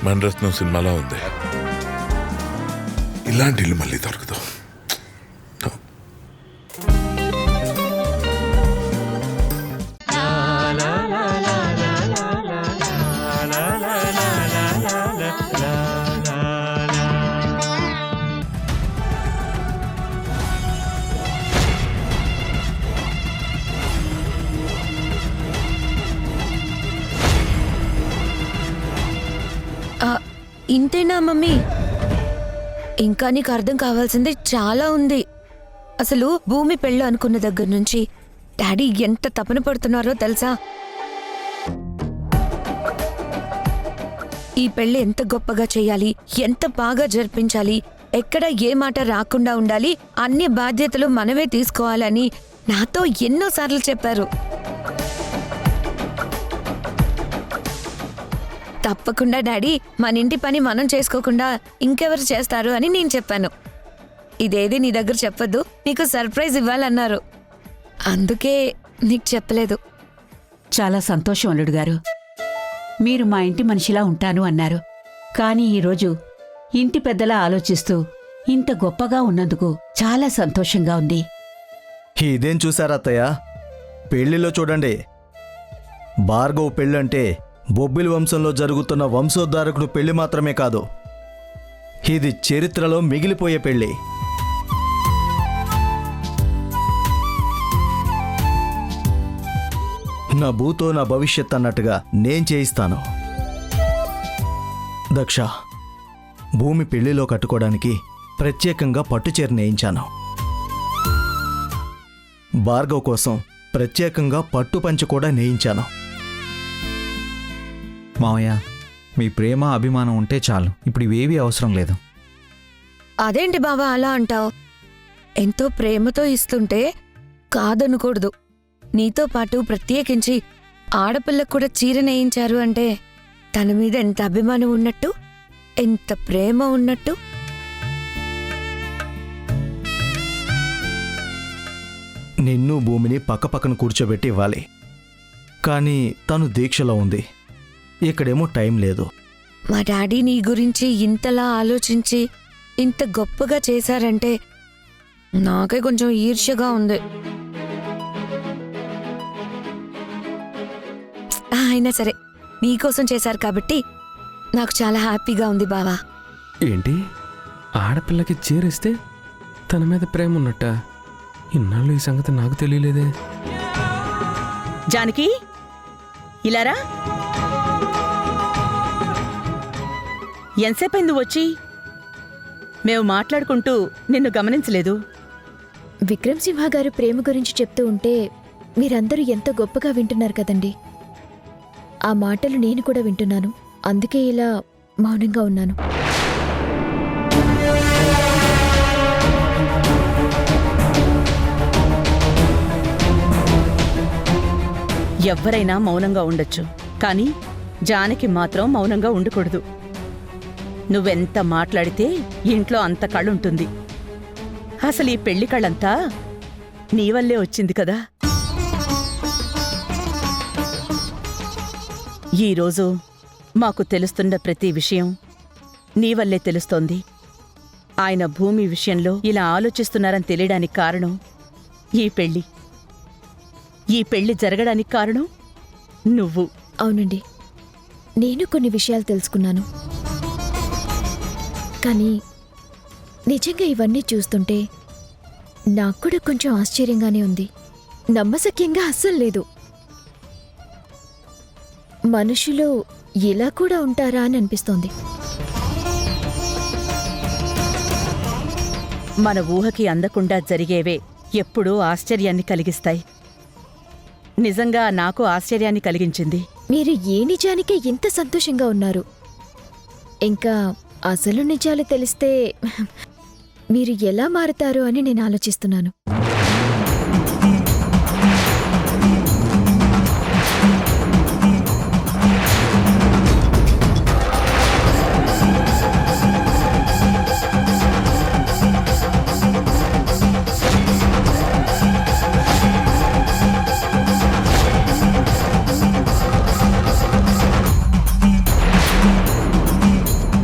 మణరత్నం సినిమాలో ఉంది. ఇలాంటి ఇల్లు మళ్ళీ దొరకదు. ఇంతేనా మమ్మీ? ఇంకా నీకు అర్థం కావాల్సింది చాలా ఉంది. అసలు భూమి పెళ్ళి అనుకున్న దగ్గర నుంచి డాడీ ఎంత తపన పడుతున్నారో తెలుసా? ఈ పెళ్ళి ఎంత గొప్పగా చేయాలి, ఎంత బాగా జరిపించాలి, ఎక్కడ ఏ మాట రాకుండా ఉండాలి, అన్ని బాధ్యతలు మనమే తీసుకోవాలని నాతో ఎన్నోసార్లు చెప్పారు. తప్పకుండా డాడీ, మన ఇంటి పని మనం చేసుకోకుండా ఇంకెవరు చేస్తారు అని నేను చెప్పాను. ఇదేది నీ దగ్గర చెప్పొద్దు, నీకు సర్ప్రైజ్ ఇవ్వాలన్నారు. అందుకే నీకు చెప్పలేదు. చాలా సంతోషం అల్లుడు గారు. మీరు మా ఇంటి మనిషిలా ఉంటాను అన్నారు. కానీ ఈరోజు ఇంటి పెద్దలా ఆలోచిస్తూ ఇంత గొప్పగా ఉన్నందుకు చాలా సంతోషంగా ఉంది. ఇదేం చూశారా అత్తయ్య? పెళ్లిలో చూడండి, భార్గవ్ పెళ్ళంటే బొబ్బిలి వంశంలో జరుగుతున్న వంశోద్ధారకుడు పెళ్లి మాత్రమే కాదు, ఇది చరిత్రలో మిగిలిపోయే పెళ్లి. నా భూతో నా భవిష్యత్ అన్నట్టుగా నేను చేయిస్తాను. దక్ష, భూమి పెళ్లిలో కట్టుకోవడానికి ప్రత్యేకంగా పట్టుచీర నేయించాను. భార్గవ్ కోసం ప్రత్యేకంగా పట్టు పంచె కూడా నేయించాను. మావయ్య, మీ ప్రేమ అభిమానం ఉంటే చాలు, ఇప్పుడు ఇవేవీ అవసరం లేదు. అదేంటి బావా అలా అంటావు? ఎంతో ప్రేమతో ఇస్తుంటే కాదనకూడదు. నీతో పాటు ప్రత్యేకించి ఆడపిల్లకు కూడా చీర నేయించారు అంటే తన మీద ఎంత అభిమానం ఉన్నట్టు, ఎంత ప్రేమ ఉన్నట్టు. నిన్ను భూమిని పక్కపక్కన కూర్చోబెట్టి ఇవ్వాలి, కానీ తను దీక్షలో ఉంది. ఇక్కడేమో టైం లేదు. మా డాడీ నీ గురించి ఇంతలా ఆలోచించి ఇంత గొప్పగా చేశారంటే నాకే కొంచెం ఈర్ష్యగా ఉంది. అయినా సరే నీకోసం చేశారు కాబట్టి నాకు చాలా హ్యాపీగా ఉంది బావా. ఏంటి, ఆడపిల్లకి చీరిస్తే తన మీద ప్రేమ ఉన్నట్ట? ఇన్నాళ్ళు ఈ సంగతి నాకు తెలియలేదే. జానకి, ఇలారా. ఎంతసేపైంది వచ్చి? మేము మాట్లాడుకుంటూ నిన్ను గమనించలేదు. విక్రమ్ సింహ గారు ప్రేమ గురించి చెప్తూ ఉంటే మీరందరూ ఎంత గొప్పగా వింటున్నారు కదండి. ఆ మాటలు నేను కూడా వింటున్నాను, అందుకే ఇలా మౌనంగా ఉన్నాను. ఎవ్వరైనా మౌనంగా ఉండొచ్చు, కానీ జానకి మాత్రం మౌనంగా ఉండకూడదు. నువ్వెంత మాట్లాడితే ఇంట్లో అంత కళ్ళుంటుంది. అసలు ఈ పెళ్లి కళ్ళంతా నీ వల్లే వచ్చింది కదా. ఈరోజు మాకు తెలుస్తున్న ప్రతి విషయం నీ వల్లే తెలుస్తోంది. ఆయన భూమి విషయంలో ఇలా ఆలోచిస్తున్నారని తెలియడానికి కారణం ఈ పెళ్లి. ఈ పెళ్లి జరగడానికి కారణం నువ్వు. అవునండి, నేను కొన్ని విషయాలు తెలుసుకున్నాను. కానీ నిజంగా ఇవన్నీ చూస్తుంటే నాకు కూడా కొంచెం ఆశ్చర్యంగానే ఉంది. నమ్మశక్యంగా అస్సలు లేదు. మనుషులు ఇలా కూడా ఉంటారా అని అనిపిస్తోంది. మన ఊహకి అందకుండా జరిగేవే ఎప్పుడూ ఆశ్చర్యాన్ని కలిగిస్తాయి. నిజంగా నాకు ఆశ్చర్యాన్ని కలిగించింది. మీరు ఏ నిజానికే ఇంత సంతోషంగా ఉన్నారు? ఇంకా అసలు నిజాలు తెలిస్తే మీరు ఎలా మారుతారో అని నేను ఆలోచిస్తున్నాను.